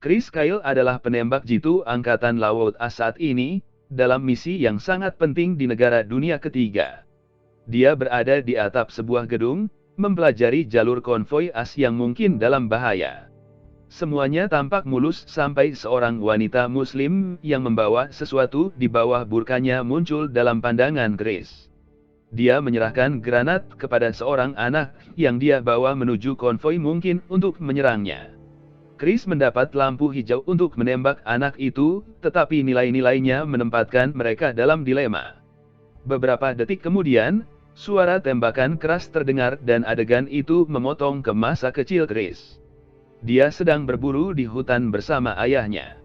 Chris Kyle adalah penembak jitu Angkatan Laut AS saat ini, dalam misi yang sangat penting di negara dunia ketiga. Dia berada di atap sebuah gedung, mempelajari jalur konvoi AS yang mungkin dalam bahaya. Semuanya tampak mulus sampai seorang wanita muslim yang membawa sesuatu di bawah burkanya muncul dalam pandangan Chris. Dia menyerahkan granat kepada seorang anak yang dia bawa menuju konvoi mungkin untuk menyerangnya. Chris mendapat lampu hijau untuk menembak anak itu, tetapi nilai-nilainya menempatkan mereka dalam dilema. Beberapa detik kemudian, suara tembakan keras terdengar dan adegan itu memotong ke masa kecil Chris. Dia sedang berburu di hutan bersama ayahnya.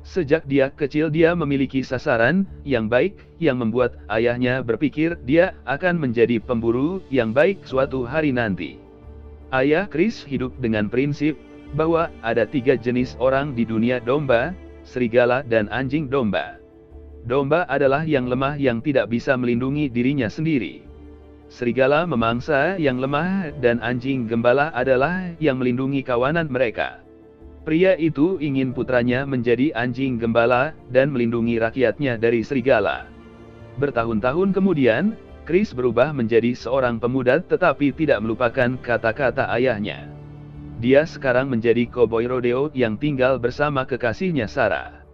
Sejak dia kecil dia memiliki sasaran yang baik, yang membuat ayahnya berpikir dia akan menjadi pemburu yang baik suatu hari nanti. Ayah Chris hidup dengan prinsip bahwa ada 3 jenis orang di dunia: domba, serigala dan anjing domba. Domba adalah yang lemah yang tidak bisa melindungi dirinya sendiri. Serigala memangsa yang lemah dan anjing gembala adalah yang melindungi kawanan mereka. Pria itu ingin putranya menjadi anjing gembala dan melindungi rakyatnya dari serigala. Bertahun-tahun kemudian, Chris berubah menjadi seorang pemuda tetapi tidak melupakan kata-kata ayahnya. Dia sekarang menjadi koboi rodeo yang tinggal bersama kekasihnya Sarah.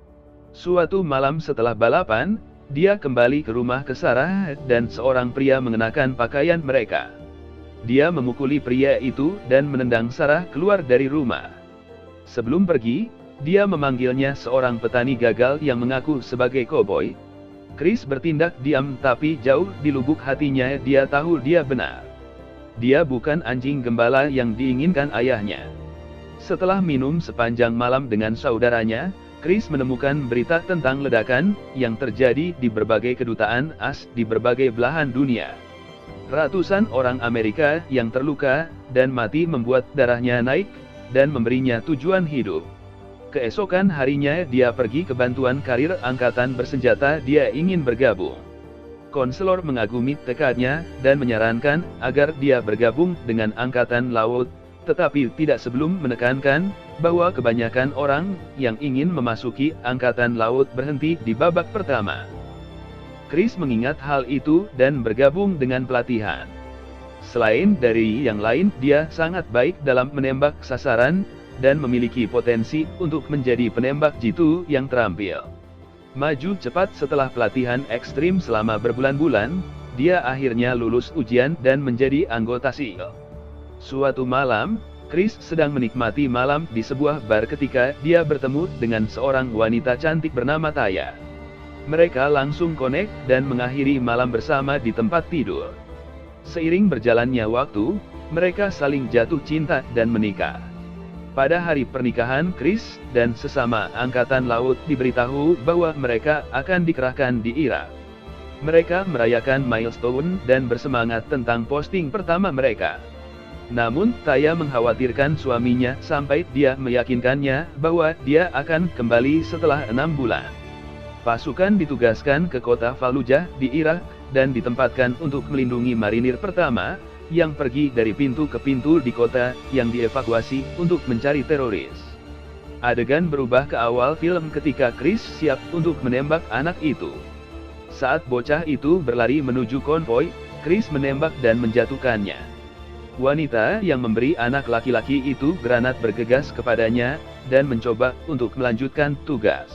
Suatu malam setelah balapan, dia kembali ke rumah ke Sarah dan seorang pria mengenakan pakaian mereka. Dia memukuli pria itu dan menendang Sarah keluar dari rumah. Sebelum pergi, dia memanggilnya seorang petani gagal yang mengaku sebagai koboi. Chris bertindak diam tapi jauh di lubuk hatinya dia tahu dia benar. Dia bukan anjing gembala yang diinginkan ayahnya. Setelah minum sepanjang malam dengan saudaranya, Chris menemukan berita tentang ledakan yang terjadi di berbagai kedutaan AS di berbagai belahan dunia. Ratusan orang Amerika yang terluka dan mati membuat darahnya naik dan memberinya tujuan hidup. Keesokan harinya dia pergi ke bantuan karir angkatan bersenjata, dia ingin bergabung. Konselor mengagumi tekadnya dan menyarankan agar dia bergabung dengan Angkatan Laut, tetapi tidak sebelum menekankan bahwa kebanyakan orang yang ingin memasuki Angkatan Laut berhenti di babak pertama. Chris mengingat hal itu dan bergabung dengan pelatihan. Selain dari yang lain, dia sangat baik dalam menembak sasaran, dan memiliki potensi untuk menjadi penembak jitu yang terampil. Maju cepat setelah pelatihan ekstrim selama berbulan-bulan, dia akhirnya lulus ujian dan menjadi anggota SEAL. Suatu malam, Chris sedang menikmati malam di sebuah bar ketika dia bertemu dengan seorang wanita cantik bernama Taya. Mereka langsung connect dan mengakhiri malam bersama di tempat tidur. Seiring berjalannya waktu, mereka saling jatuh cinta dan menikah. Pada hari pernikahan Chris dan sesama Angkatan Laut diberitahu bahwa mereka akan dikerahkan di Irak. Mereka merayakan milestone dan bersemangat tentang posting pertama mereka. Namun, Taya mengkhawatirkan suaminya sampai dia meyakinkannya bahwa dia akan kembali setelah 6 bulan. Pasukan ditugaskan ke kota Fallujah di Irak, dan ditempatkan untuk melindungi marinir pertama, yang pergi dari pintu ke pintu di kota, yang dievakuasi untuk mencari teroris. Adegan berubah ke awal film ketika Chris siap untuk menembak anak itu. Saat bocah itu berlari menuju konvoi, Chris menembak dan menjatuhkannya. Wanita yang memberi anak laki-laki itu granat bergegas kepadanya, dan mencoba untuk melanjutkan tugas.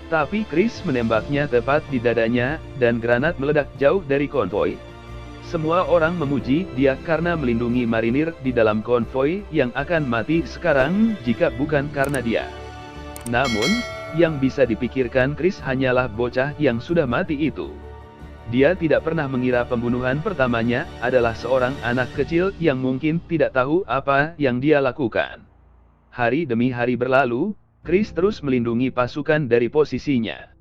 Tapi Chris menembaknya tepat di dadanya, dan granat meledak jauh dari konvoi. Semua orang memuji dia karena melindungi marinir di dalam konvoi yang akan mati sekarang jika bukan karena dia. Namun, yang bisa dipikirkan Chris hanyalah bocah yang sudah mati itu. Dia tidak pernah mengira pembunuhan pertamanya adalah seorang anak kecil yang mungkin tidak tahu apa yang dia lakukan. Hari demi hari berlalu, Chris terus melindungi pasukan dari posisinya.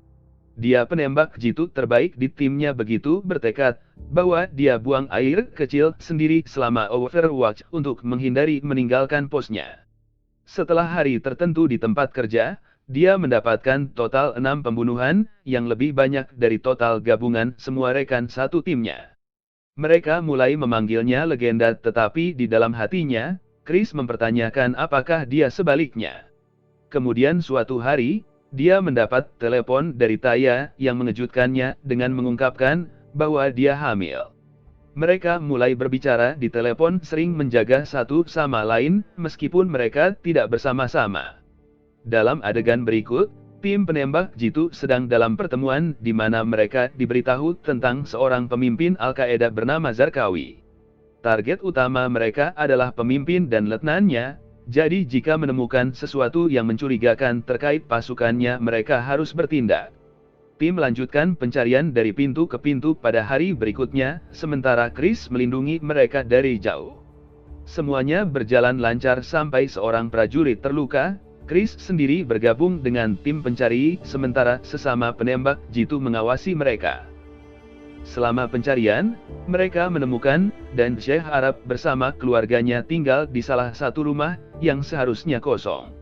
Dia penembak jitu terbaik di timnya begitu bertekad bahwa dia buang air kecil sendiri selama Overwatch untuk menghindari meninggalkan posnya. Setelah hari tertentu di tempat kerja, dia mendapatkan total 6 pembunuhan, yang lebih banyak dari total gabungan semua rekan satu timnya. Mereka mulai memanggilnya legenda, tetapi di dalam hatinya, Chris mempertanyakan apakah dia sebaliknya. Kemudian suatu hari, dia mendapat telepon dari Taya yang mengejutkannya dengan mengungkapkan bahwa dia hamil. Mereka mulai berbicara di telepon sering menjaga satu sama lain meskipun mereka tidak bersama-sama. Dalam adegan berikut, tim penembak jitu sedang dalam pertemuan di mana mereka diberitahu tentang seorang pemimpin Al-Qaeda bernama Zarqawi. Target utama mereka adalah pemimpin dan letnannya, jadi jika menemukan sesuatu yang mencurigakan terkait pasukannya mereka harus bertindak. Tim melanjutkan pencarian dari pintu ke pintu pada hari berikutnya, sementara Chris melindungi mereka dari jauh. Semuanya berjalan lancar sampai seorang prajurit terluka. Chris sendiri bergabung dengan tim pencari, sementara sesama penembak jitu mengawasi mereka. Selama pencarian, mereka menemukan, dan Syekh Arab bersama keluarganya tinggal di salah satu rumah, yang seharusnya kosong.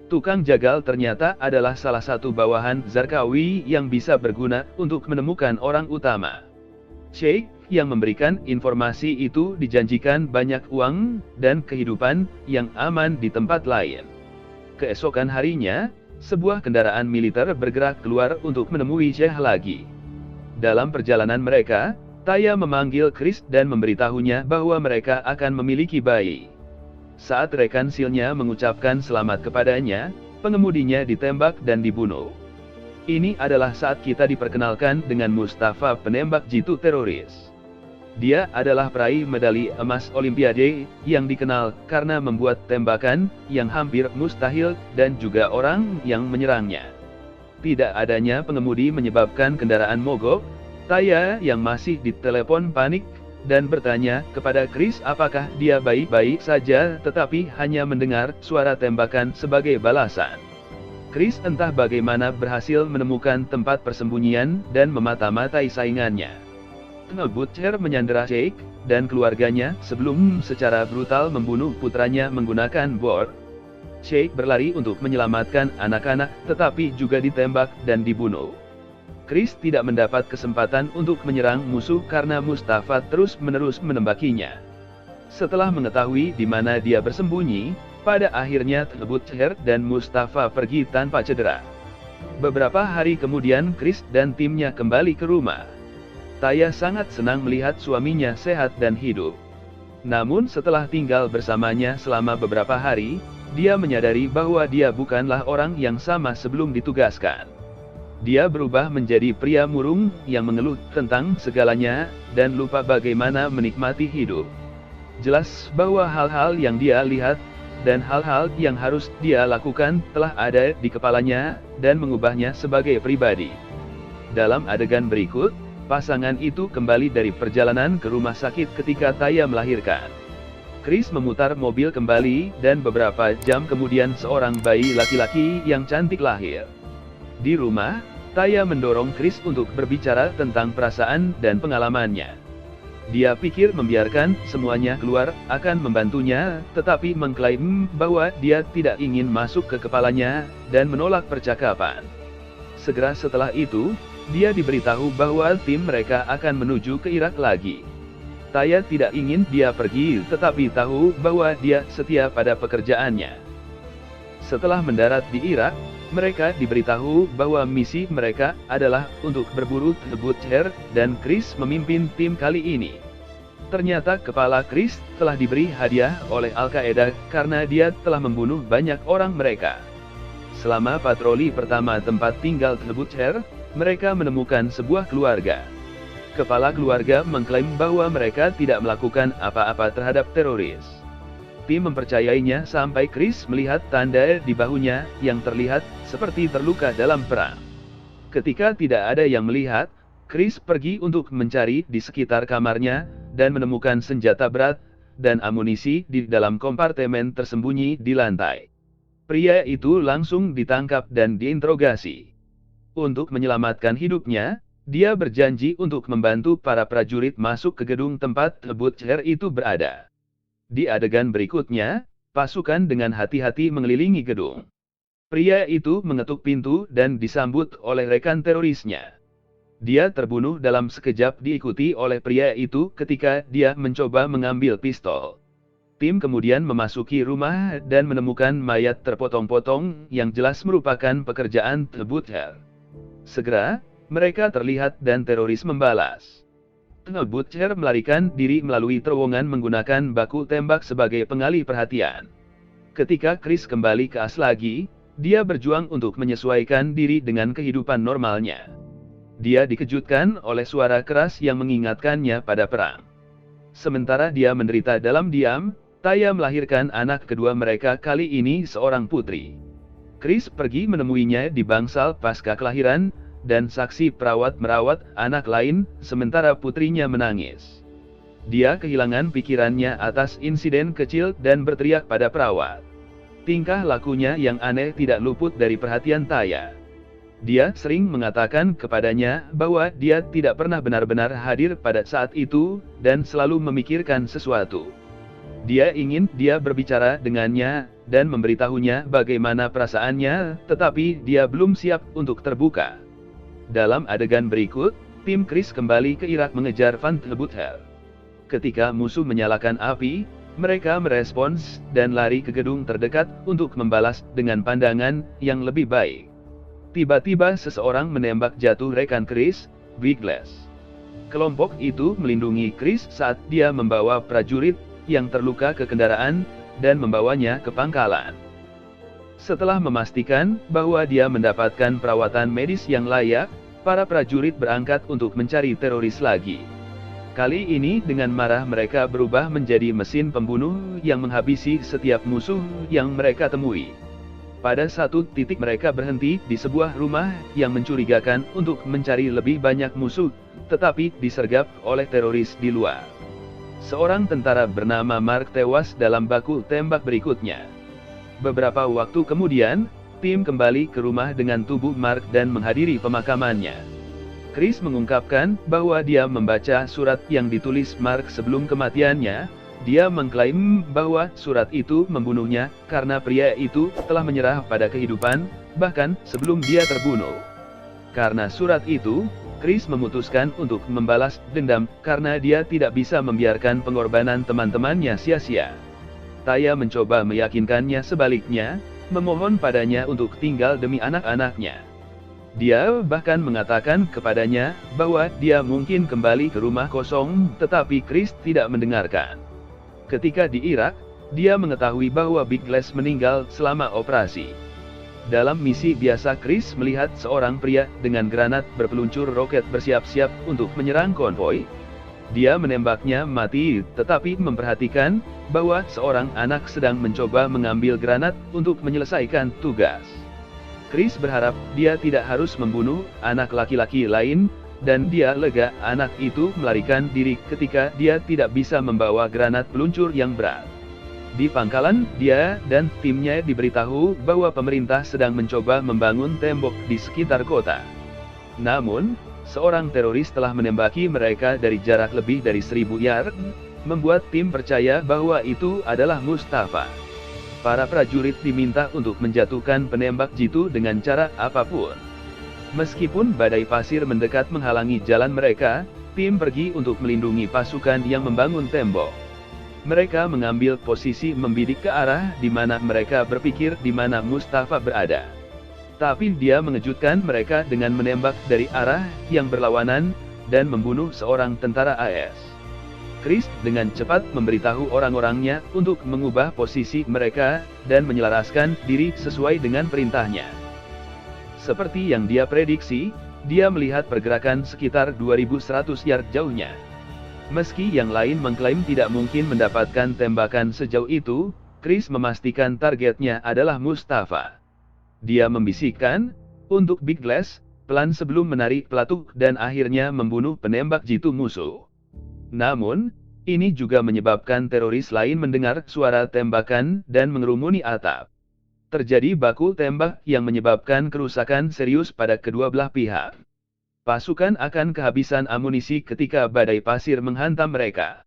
Tukang jagal ternyata adalah salah satu bawahan Zarqawi yang bisa berguna untuk menemukan orang utama. Syekh yang memberikan informasi itu dijanjikan banyak uang, dan kehidupan yang aman di tempat lain. Keesokan harinya, sebuah kendaraan militer bergerak keluar untuk menemui Syekh lagi. Dalam perjalanan mereka, Taya memanggil Chris dan memberitahunya bahwa mereka akan memiliki bayi. Saat rekan silnya mengucapkan selamat kepadanya, pengemudinya ditembak dan dibunuh. Ini adalah saat kita diperkenalkan dengan Mustafa, penembak jitu teroris. Dia adalah peraih medali emas Olimpiade, yang dikenal karena membuat tembakan yang hampir mustahil dan juga orang yang menyerangnya. Tidak adanya pengemudi menyebabkan kendaraan mogok. Taya yang masih ditelepon panik dan bertanya kepada Chris apakah dia baik-baik saja, tetapi hanya mendengar suara tembakan sebagai balasan. Chris entah bagaimana berhasil menemukan tempat persembunyian dan memata-matai saingannya. Butcher menyandera Sheikh dan keluarganya sebelum secara brutal membunuh putranya menggunakan bor. Sheikh berlari untuk menyelamatkan anak-anak, tetapi juga ditembak dan dibunuh. Chris tidak mendapat kesempatan untuk menyerang musuh karena Mustafa terus-menerus menembakinya. Setelah mengetahui di mana dia bersembunyi, pada akhirnya Butcher dan Mustafa pergi tanpa cedera. Beberapa hari kemudian Chris dan timnya kembali ke rumah. Taya sangat senang melihat suaminya sehat dan hidup. Namun setelah tinggal bersamanya selama beberapa hari, dia menyadari bahwa dia bukanlah orang yang sama sebelum ditugaskan. Dia berubah menjadi pria murung yang mengeluh tentang segalanya, dan lupa bagaimana menikmati hidup. Jelas bahwa hal-hal yang dia lihat, dan hal-hal yang harus dia lakukan telah ada di kepalanya, dan mengubahnya sebagai pribadi. Dalam adegan berikut, pasangan itu kembali dari perjalanan ke rumah sakit ketika Taya melahirkan. Chris memutar mobil kembali, dan beberapa jam kemudian seorang bayi laki-laki yang cantik lahir. Di rumah, Taya mendorong Chris untuk berbicara tentang perasaan dan pengalamannya. Dia pikir membiarkan semuanya keluar akan membantunya, tetapi mengklaim bahwa dia tidak ingin masuk ke kepalanya, dan menolak percakapan. Segera setelah itu, dia diberitahu bahwa tim mereka akan menuju ke Irak lagi. Taya tidak ingin dia pergi, tetapi tahu bahwa dia setia pada pekerjaannya. Setelah mendarat di Irak, mereka diberitahu bahwa misi mereka adalah untuk berburu Butcher, dan Chris memimpin tim kali ini. Ternyata kepala Chris telah diberi hadiah oleh Al-Qaeda karena dia telah membunuh banyak orang mereka. Selama patroli pertama tempat tinggal Butcher, mereka menemukan sebuah keluarga. Kepala keluarga mengklaim bahwa mereka tidak melakukan apa-apa terhadap teroris. Tim mempercayainya sampai Chris melihat tanda di bahunya yang terlihat seperti terluka dalam perang. Ketika tidak ada yang melihat, Chris pergi untuk mencari di sekitar kamarnya, dan menemukan senjata berat dan amunisi di dalam kompartemen tersembunyi di lantai. Pria itu langsung ditangkap dan diinterogasi. Untuk menyelamatkan hidupnya, dia berjanji untuk membantu para prajurit masuk ke gedung tempat Butcher itu berada. Di adegan berikutnya, pasukan dengan hati-hati mengelilingi gedung. Pria itu mengetuk pintu dan disambut oleh rekan terorisnya. Dia terbunuh dalam sekejap diikuti oleh pria itu ketika dia mencoba mengambil pistol. Tim kemudian memasuki rumah dan menemukan mayat terpotong-potong yang jelas merupakan pekerjaan The Butcher. Segera, mereka terlihat dan teroris membalas. The Butcher melarikan diri melalui terowongan menggunakan baku tembak sebagai pengalih perhatian. Ketika Chris kembali ke AS lagi, dia berjuang untuk menyesuaikan diri dengan kehidupan normalnya. Dia dikejutkan oleh suara keras yang mengingatkannya pada perang. Sementara dia menderita dalam diam, Taya melahirkan anak kedua mereka, kali ini seorang putri. Chris pergi menemuinya di bangsal pasca kelahiran, dan saksi perawat merawat anak lain, sementara putrinya menangis. Dia kehilangan pikirannya atas insiden kecil dan berteriak pada perawat. Tingkah lakunya yang aneh tidak luput dari perhatian Taya. Dia sering mengatakan kepadanya bahwa dia tidak pernah benar-benar hadir pada saat itu, dan selalu memikirkan sesuatu. Dia ingin dia berbicara dengannya, dan memberitahunya bagaimana perasaannya, tetapi dia belum siap untuk terbuka. Dalam adegan berikut, tim Chris kembali ke Irak mengejar Van The Butcher. Ketika musuh menyalakan api, mereka merespons dan lari ke gedung terdekat untuk membalas dengan pandangan yang lebih baik. Tiba-tiba seseorang menembak jatuh rekan Chris, Bigles. Kelompok itu melindungi Chris saat dia membawa prajurit yang terluka ke kendaraan, dan membawanya ke pangkalan. Setelah memastikan bahwa dia mendapatkan perawatan medis yang layak, para prajurit berangkat untuk mencari teroris lagi. Kali ini dengan marah mereka berubah menjadi mesin pembunuh yang menghabisi setiap musuh yang mereka temui. Pada satu titik mereka berhenti di sebuah rumah yang mencurigakan untuk mencari lebih banyak musuh, tetapi disergap oleh teroris di luar. Seorang tentara bernama Mark tewas dalam baku tembak berikutnya. Beberapa waktu kemudian, tim kembali ke rumah dengan tubuh Mark dan menghadiri pemakamannya. Chris mengungkapkan bahwa dia membaca surat yang ditulis Mark sebelum kematiannya. Dia mengklaim bahwa surat itu membunuhnya karena pria itu telah menyerah pada kehidupan, bahkan sebelum dia terbunuh. Karena surat itu, Chris memutuskan untuk membalas dendam karena dia tidak bisa membiarkan pengorbanan teman-temannya sia-sia. Taya mencoba meyakinkannya sebaliknya, memohon padanya untuk tinggal demi anak-anaknya. Dia bahkan mengatakan kepadanya bahwa dia mungkin kembali ke rumah kosong, tetapi Chris tidak mendengarkan. Ketika di Irak, dia mengetahui bahwa Bigles meninggal selama operasi. Dalam misi biasa, Chris melihat seorang pria dengan granat berpeluncur roket bersiap-siap untuk menyerang konvoi. Dia menembaknya mati, tetapi memperhatikan bahwa seorang anak sedang mencoba mengambil granat untuk menyelesaikan tugas. Chris berharap dia tidak harus membunuh anak laki-laki lain, dan dia lega anak itu melarikan diri ketika dia tidak bisa membawa granat peluncur yang berat. Di pangkalan, dia dan timnya diberitahu bahwa pemerintah sedang mencoba membangun tembok di sekitar kota. Namun, seorang teroris telah menembaki mereka dari jarak lebih dari 1000 yard, membuat tim percaya bahwa itu adalah Mustafa. Para prajurit diminta untuk menjatuhkan penembak jitu dengan cara apapun. Meskipun badai pasir mendekat menghalangi jalan mereka, tim pergi untuk melindungi pasukan yang membangun tembok. Mereka mengambil posisi membidik ke arah di mana mereka berpikir di mana Mustafa berada. Tapi dia mengejutkan mereka dengan menembak dari arah yang berlawanan, dan membunuh seorang tentara AS. Chris dengan cepat memberitahu orang-orangnya untuk mengubah posisi mereka, dan menyelaraskan diri sesuai dengan perintahnya. Seperti yang dia prediksi, dia melihat pergerakan sekitar 2100 yard jauhnya. Meski yang lain mengklaim tidak mungkin mendapatkan tembakan sejauh itu, Chris memastikan targetnya adalah Mustafa. Dia membisikkan untuk Bigles pelan sebelum menarik pelatuk dan akhirnya membunuh penembak jitu musuh. Namun, ini juga menyebabkan teroris lain mendengar suara tembakan dan mengerumuni atap. Terjadi baku tembak yang menyebabkan kerusakan serius pada kedua belah pihak. Pasukan akan kehabisan amunisi ketika badai pasir menghantam mereka.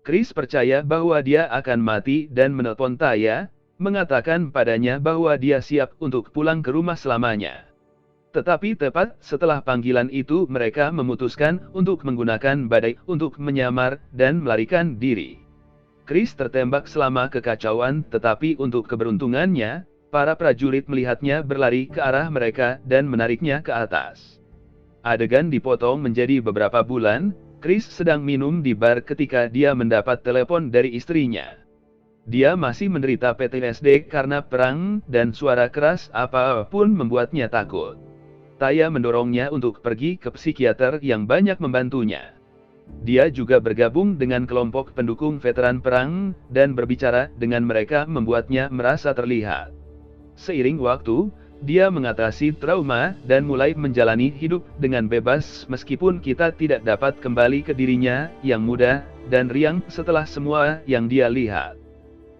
Chris percaya bahwa dia akan mati dan menelpon Taya, mengatakan padanya bahwa dia siap untuk pulang ke rumah selamanya. Tetapi tepat setelah panggilan itu mereka memutuskan untuk menggunakan badai untuk menyamar dan melarikan diri. Chris tertembak selama kekacauan, tetapi untuk keberuntungannya, para prajurit melihatnya berlari ke arah mereka dan menariknya ke atas. Adegan dipotong menjadi beberapa bulan. Chris sedang minum di bar ketika dia mendapat telepon dari istrinya. Dia masih menderita PTSD karena perang, dan suara keras apapun membuatnya takut. Taya mendorongnya untuk pergi ke psikiater yang banyak membantunya. Dia juga bergabung dengan kelompok pendukung veteran perang, dan berbicara dengan mereka membuatnya merasa terlihat. Seiring waktu, dia mengatasi trauma, dan mulai menjalani hidup dengan bebas meskipun kita tidak dapat kembali ke dirinya yang muda dan riang setelah semua yang dia lihat.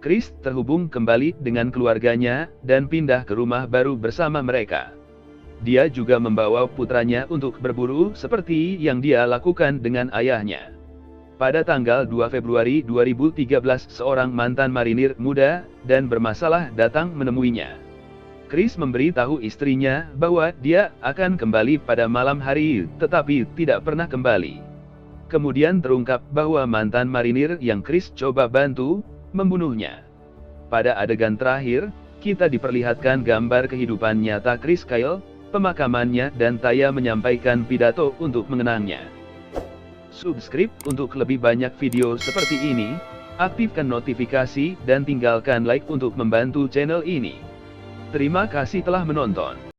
Chris terhubung kembali dengan keluarganya, dan pindah ke rumah baru bersama mereka. Dia juga membawa putranya untuk berburu seperti yang dia lakukan dengan ayahnya. Pada tanggal 2 Februari 2013 seorang mantan marinir muda dan bermasalah datang menemuinya. Chris memberitahu istrinya bahwa dia akan kembali pada malam hari, tetapi tidak pernah kembali. Kemudian terungkap bahwa mantan marinir yang Chris coba bantu, membunuhnya. Pada adegan terakhir, kita diperlihatkan gambar kehidupan nyata Chris Kyle, pemakamannya, dan Taya menyampaikan pidato untuk mengenangnya. Subscribe untuk lebih banyak video seperti ini, aktifkan notifikasi dan tinggalkan like untuk membantu channel ini. Terima kasih telah menonton.